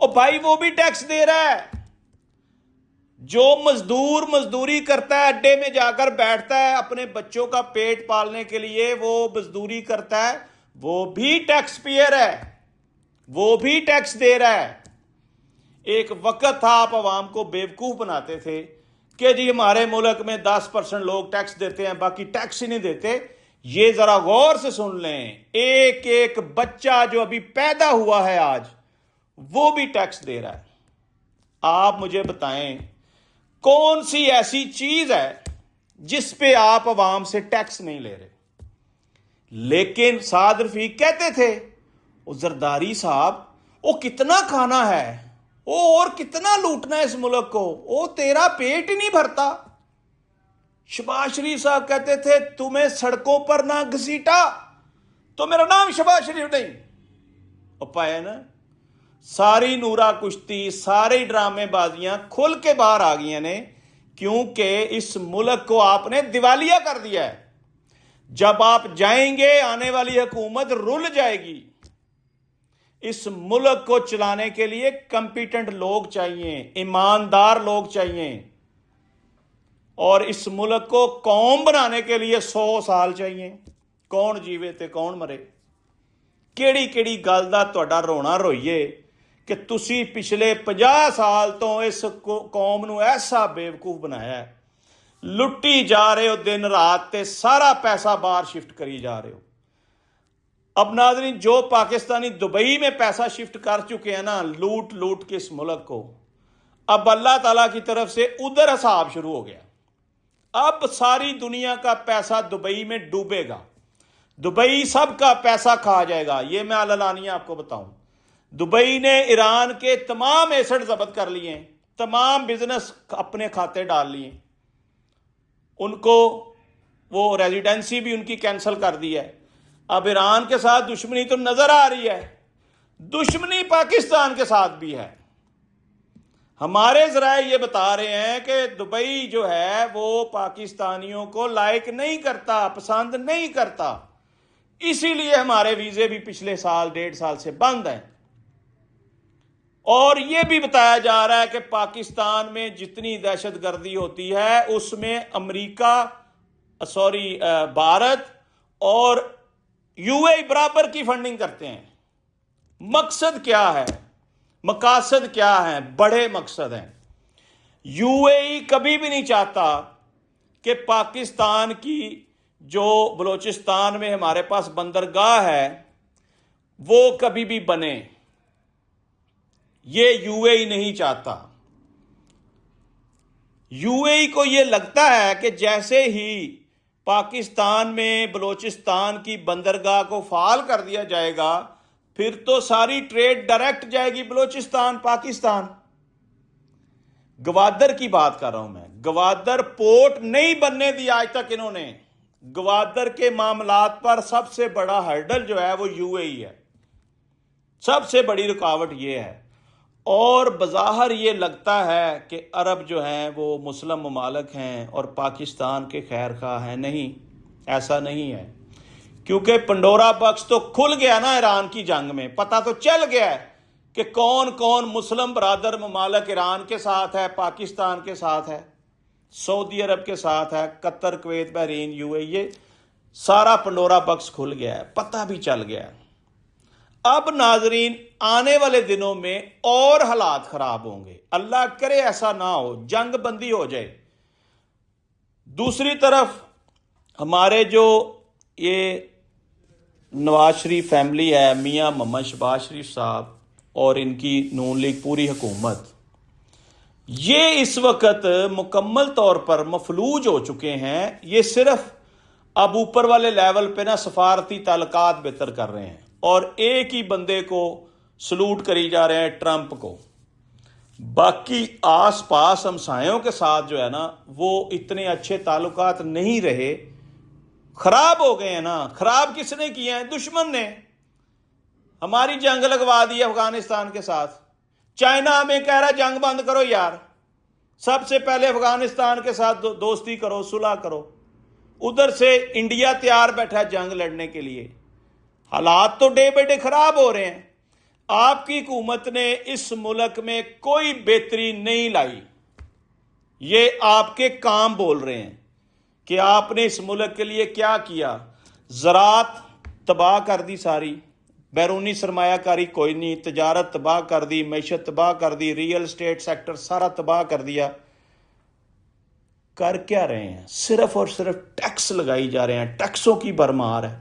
اور بھائی وہ بھی ٹیکس دے رہا ہے. جو مزدور مزدوری کرتا ہے, اڈے میں جا کر بیٹھتا ہے اپنے بچوں کا پیٹ پالنے کے لیے, وہ مزدوری کرتا ہے, وہ بھی ٹیکس پیئر ہے, وہ بھی ٹیکس دے رہا ہے. ایک وقت تھا آپ عوام کو بیوقوف بناتے تھے کہ جی ہمارے ملک میں 10% لوگ ٹیکس دیتے ہیں, باقی ٹیکس ہی نہیں دیتے. یہ ذرا غور سے سن لیں, ایک ایک بچہ جو ابھی پیدا ہوا ہے آج, وہ بھی ٹیکس دے رہا ہے. آپ مجھے بتائیں کون سی ایسی چیز ہے جس پہ آپ عوام سے ٹیکس نہیں لے رہے؟ لیکن سعد رفیق کہتے تھے, وہ زرداری صاحب وہ کتنا کھانا ہے, وہ اور کتنا لوٹنا ہے اس ملک کو, وہ تیرا پیٹ ہی نہیں بھرتا. شہباز شریف صاحب کہتے تھے تمہیں سڑکوں پر نہ گھسیٹا تو میرا نام شہباز شریف نہیں. اور پایا نا, ساری نورا کشتی, ساری ڈرامے بازیاں کھل کے باہر آ گئی نے, کیونکہ اس ملک کو آپ نے دیوالیہ کر دیا ہے. جب آپ جائیں گے آنے والی حکومت رل جائے گی. اس ملک کو چلانے کے لیے کمپیٹنٹ لوگ چاہیے, ایماندار لوگ چاہیے, اور اس ملک کو قوم بنانے کے لیے 100 سال چاہیے. کون جیوے تے کون مرے. کیڑی کیڑی گل دا تہاڈا رونا روئیے کہ تسی پچھلے 50 سال تو اس قوم نو ایسا بیوقوف بنایا ہے, لٹی جا رہے ہو دن رات, تے سارا پیسہ باہر شفٹ کری جا رہے ہو. اب ناظرین, جو پاکستانی دبئی میں پیسہ شفٹ کر چکے ہیں نا, لوٹ لوٹ کے اس ملک کو, اب اللہ تعالیٰ کی طرف سے ادھر حساب شروع ہو گیا. اب ساری دنیا کا پیسہ دبئی میں ڈوبے گا, دبئی سب کا پیسہ کھا جائے گا. یہ میں علانیہ آپ کو بتاؤں, دبئی نے ایران کے تمام ایسٹ ضبط کر لیے ہیں, تمام بزنس اپنے کھاتے ڈال لیے, ان کو وہ ریزیڈنسی بھی ان کی کینسل کر دی ہے. اب ایران کے ساتھ دشمنی تو نظر آ رہی ہے, دشمنی پاکستان کے ساتھ بھی ہے. ہمارے ذرائع یہ بتا رہے ہیں کہ دبئی جو ہے وہ پاکستانیوں کو لائک نہیں کرتا, پسند نہیں کرتا, اسی لیے ہمارے ویزے بھی پچھلے سال 1.5 سال سے بند ہیں. اور یہ بھی بتایا جا رہا ہے کہ پاکستان میں جتنی دہشت گردی ہوتی ہے اس میں بھارت اور UAE برابر کی فنڈنگ کرتے ہیں. مقصد کیا ہے, مقاصد کیا ہیں؟ بڑے مقصد ہیں. UAE کبھی بھی نہیں چاہتا کہ پاکستان کی جو بلوچستان میں ہمارے پاس بندرگاہ ہے وہ کبھی بھی بنے, یہ UAE نہیں چاہتا. UAE کو یہ لگتا ہے کہ جیسے ہی پاکستان میں بلوچستان کی بندرگاہ کو فعال کر دیا جائے گا پھر تو ساری ٹریڈ ڈائریکٹ جائے گی بلوچستان پاکستان. گوادر کی بات کر رہا ہوں میں, گوادر پورٹ نہیں بننے دیا آج تک انہوں نے. گوادر کے معاملات پر سب سے بڑا ہرڈل جو ہے وہ UAE ہے, سب سے بڑی رکاوٹ یہ ہے. اور بظاہر یہ لگتا ہے کہ عرب جو ہیں وہ مسلم ممالک ہیں اور پاکستان کے خیر خواہ ہیں. نہیں, ایسا نہیں ہے, کیونکہ پنڈورا باکس تو کھل گیا نا ایران کی جنگ میں. پتہ تو چل گیا ہے کہ کون کون مسلم برادر ممالک ایران کے ساتھ ہے, پاکستان کے ساتھ ہے, سعودی عرب کے ساتھ ہے, قطر, کویت, بحرین, UAE, یہ سارا پنڈورا باکس کھل گیا ہے, پتہ بھی چل گیا ہے. اب ناظرین آنے والے دنوں میں اور حالات خراب ہوں گے, اللہ کرے ایسا نہ ہو, جنگ بندی ہو جائے. دوسری طرف ہمارے جو یہ نواز شریف فیملی ہے, میاں محمد شہباز شریف صاحب اور ان کی نون لیگ پوری حکومت, یہ اس وقت مکمل طور پر مفلوج ہو چکے ہیں. یہ صرف اب اوپر والے لیول پہ نا سفارتی تعلقات بہتر کر رہے ہیں اور ایک ہی بندے کو سلوٹ کری جا رہے ہیں, ٹرمپ کو. باقی آس پاس ہمسایوں کے ساتھ جو ہے نا وہ اتنے اچھے تعلقات نہیں رہے, خراب ہو گئے ہیں نا. خراب کس نے کیے ہیں؟ دشمن نے. ہماری جنگ لگوا دی افغانستان کے ساتھ. چائنا ہمیں کہہ رہا جنگ بند کرو یار, سب سے پہلے افغانستان کے ساتھ دوستی کرو, صلح کرو. ادھر سے انڈیا تیار بیٹھا جنگ لڑنے کے لیے. حالات تو ڈے بائی ڈے خراب ہو رہے ہیں. آپ کی حکومت نے اس ملک میں کوئی بہتری نہیں لائی. یہ آپ کے کام بول رہے ہیں کہ آپ نے اس ملک کے لیے کیا کیا. زراعت تباہ کر دی ساری، بیرونی سرمایہ کاری کوئی نہیں، تجارت تباہ کر دی، معیشت تباہ کر دی، ریئل اسٹیٹ سیکٹر سارا تباہ کر دیا. کر کیا رہے ہیں؟ صرف اور صرف ٹیکس لگائی جا رہے ہیں، ٹیکسوں کی بھرمار ہے.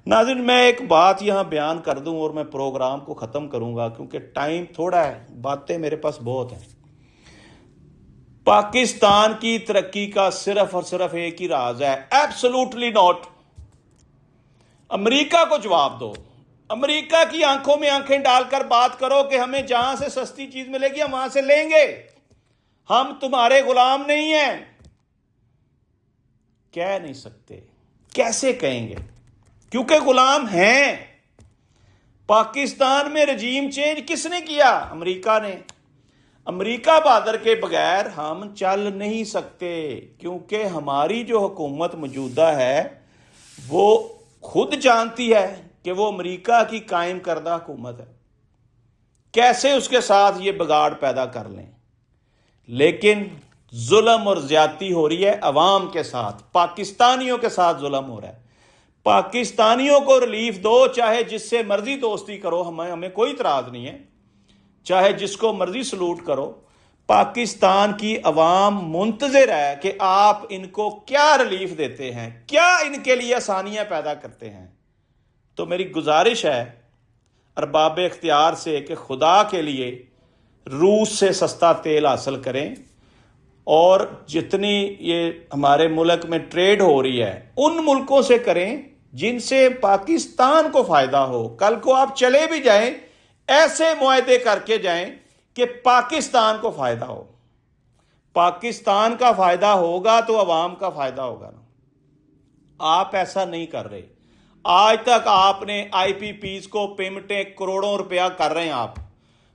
ناظرین، میں ایک بات یہاں بیان کر دوں اور میں پروگرام کو ختم کروں گا کیونکہ ٹائم تھوڑا ہے، باتیں میرے پاس بہت ہیں. پاکستان کی ترقی کا صرف اور صرف ایک ہی راز ہے، ایبسولوٹلی ناٹ. امریکہ کو جواب دو، امریکہ کی آنکھوں میں آنکھیں ڈال کر بات کرو کہ ہمیں جہاں سے سستی چیز ملے گی ہم وہاں سے لیں گے، ہم تمہارے غلام نہیں ہیں. کہہ نہیں سکتے. کیسے کہیں گے؟ کیونکہ غلام ہیں. پاکستان میں رجیم چینج کس نے کیا؟ امریکہ نے. امریکہ بہادر کے بغیر ہم چل نہیں سکتے، کیونکہ ہماری جو حکومت موجودہ ہے وہ خود جانتی ہے کہ وہ امریکہ کی قائم کردہ حکومت ہے. کیسے اس کے ساتھ یہ بگاڑ پیدا کر لیں؟ لیکن ظلم اور زیادتی ہو رہی ہے عوام کے ساتھ، پاکستانیوں کے ساتھ ظلم ہو رہا ہے. پاکستانیوں کو ریلیف دو، چاہے جس سے مرضی دوستی کرو، ہمیں کوئی اعتراض نہیں ہے، چاہے جس کو مرضی سلوٹ کرو. پاکستان کی عوام منتظر ہے کہ آپ ان کو کیا ریلیف دیتے ہیں، کیا ان کے لیے آسانیاں پیدا کرتے ہیں. تو میری گزارش ہے ارباب اختیار سے کہ خدا کے لیے روس سے سستا تیل حاصل کریں، اور جتنی یہ ہمارے ملک میں ٹریڈ ہو رہی ہے ان ملکوں سے کریں جن سے پاکستان کو فائدہ ہو. کل کو آپ چلے بھی جائیں ایسے معاہدے کر کے جائیں کہ پاکستان کو فائدہ ہو. پاکستان کا فائدہ ہوگا تو عوام کا فائدہ ہوگا نا. آپ ایسا نہیں کر رہے. آج تک آپ نے آئی پی پیز کو پیمنٹیں کروڑوں روپیہ کر رہے ہیں، آپ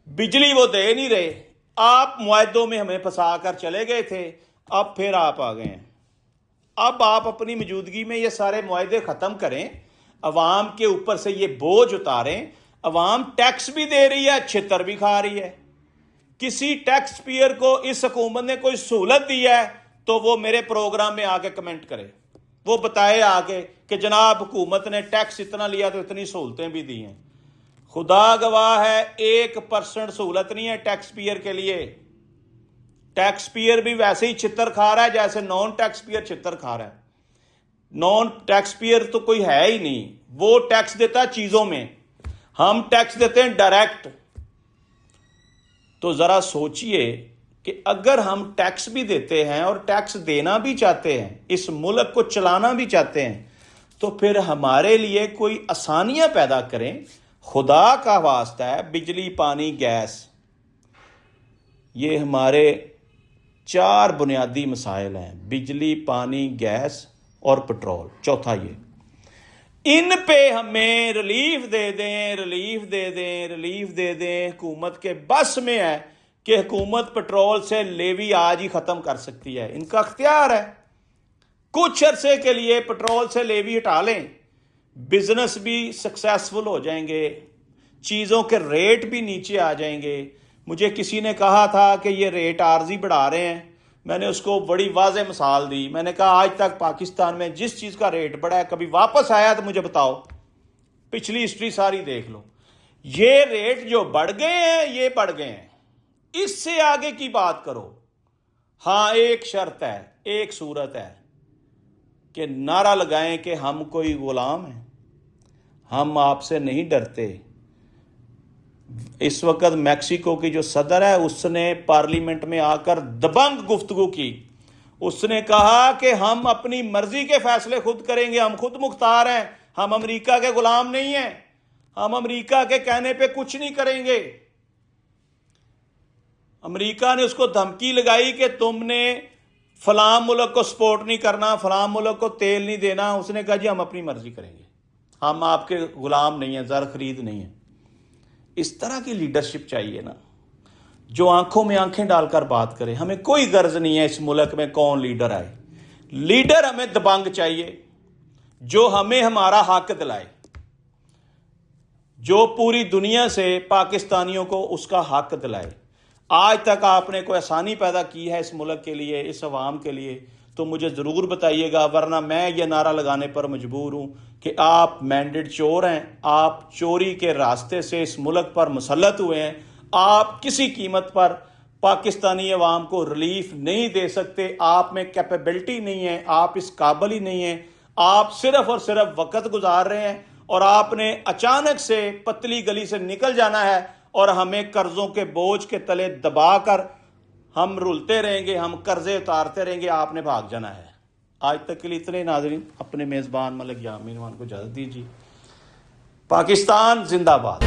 بجلی وہ دے نہیں رہے. آپ معاہدوں میں ہمیں پھنسا کر چلے گئے تھے، اب پھر آپ آ گئے ہیں. اب آپ اپنی موجودگی میں یہ سارے معاہدے ختم کریں، عوام کے اوپر سے یہ بوجھ اتاریں. عوام ٹیکس بھی دے رہی ہے، چھتر بھی کھا رہی ہے. کسی ٹیکس پیئر کو اس حکومت نے کوئی سہولت دی ہے تو وہ میرے پروگرام میں آ کے کمنٹ کرے، وہ بتائے آ کے کہ جناب حکومت نے ٹیکس اتنا لیا تو اتنی سہولتیں بھی دی ہیں. خدا گواہ ہے 1% سہولت نہیں ہے ٹیکس پیئر کے لیے. ٹیکس پیئر بھی ویسے ہی چھتر کھا رہا ہے جیسے نان ٹیکس پیئر چھتر کھا رہا ہے. نان ٹیکس پیئر تو کوئی ہے ہی نہیں، وہ ٹیکس دیتا ہے چیزوں میں، ہم ٹیکس دیتے ہیں ڈائریکٹ. تو ذرا سوچئے کہ اگر ہم ٹیکس بھی دیتے ہیں اور ٹیکس دینا بھی چاہتے ہیں، اس ملک کو چلانا بھی چاہتے ہیں، تو پھر ہمارے لیے کوئی آسانیاں پیدا کریں. خدا کا واسطہ ہے، بجلی، پانی، گیس، یہ ہمارے 4 بنیادی مسائل ہیں: بجلی، پانی، گیس اور پٹرول. چوتھا یہ، ان پہ ہمیں ریلیف دے دیں، ریلیف دے دیں، ریلیف دے دیں. حکومت کے بس میں ہے کہ حکومت پٹرول سے لیوی آج ہی ختم کر سکتی ہے، ان کا اختیار ہے. کچھ عرصے کے لیے پٹرول سے لیوی ہٹا لیں، بزنس بھی سکسیسفل ہو جائیں گے، چیزوں کے ریٹ بھی نیچے آ جائیں گے. مجھے کسی نے کہا تھا کہ یہ ریٹ عارضی بڑھا رہے ہیں، میں نے اس کو بڑی واضح مثال دی. میں نے کہا آج تک پاکستان میں جس چیز کا ریٹ بڑھا ہے کبھی واپس آیا تو مجھے بتاؤ، پچھلی ہسٹری ساری دیکھ لو. یہ ریٹ جو بڑھ گئے ہیں یہ بڑھ گئے ہیں، اس سے آگے کی بات کرو. ہاں ایک شرط ہے، ایک صورت ہے کہ نعرہ لگائیں کہ ہم کوئی غلام ہیں، ہم آپ سے نہیں ڈرتے. اس وقت میکسیکو کی جو صدر ہے اس نے پارلیمنٹ میں آ کر دبنگ گفتگو کی. اس نے کہا کہ ہم اپنی مرضی کے فیصلے خود کریں گے، ہم خود مختار ہیں، ہم امریکہ کے غلام نہیں ہیں، ہم امریکہ کے کہنے پہ کچھ نہیں کریں گے. امریکہ نے اس کو دھمکی لگائی کہ تم نے فلاں ملک کو سپورٹ نہیں کرنا، فلاں ملک کو تیل نہیں دینا. اس نے کہا جی ہم اپنی مرضی کریں گے، ہم آپ کے غلام نہیں ہیں، زر خرید نہیں ہیں. اس طرح کی لیڈرشپ چاہیے نا، جو آنکھوں میں آنکھیں ڈال کر بات کرے. ہمیں کوئی غرض نہیں ہے اس ملک میں کون لیڈر آئے، لیڈر ہمیں دبنگ چاہیے جو ہمیں ہمارا حق دلائے، جو پوری دنیا سے پاکستانیوں کو اس کا حق دلائے. آج تک آپ نے کوئی آسانی پیدا کی ہے اس ملک کے لیے, اس عوام کے لیے, تو مجھے ضرور بتائیے گا, ورنہ میں یہ نعرہ لگانے پر مجبور ہوں کہ آپ مینڈیٹ چور ہیں, آپ چوری کے راستے سے اس ملک پر مسلط ہوئے ہیں, آپ کسی قیمت پر پاکستانی عوام کو ریلیف نہیں دے سکتے, آپ میں کیپیبلٹی نہیں ہے, آپ اس قابل ہی نہیں ہیں, آپ صرف اور صرف وقت گزار رہے ہیں, اور آپ نے اچانک سے پتلی گلی سے نکل جانا ہے اور ہمیں قرضوں کے بوجھ کے تلے دبا کر ہم رولتے رہیں گے, ہم قرضے اتارتے رہیں گے, آپ نے بھاگ جانا ہے. آج تک کے لیے اتنے. ناظرین, اپنے میزبان ملک یامین کو اجازت دیجیے. پاکستان زندہ باد.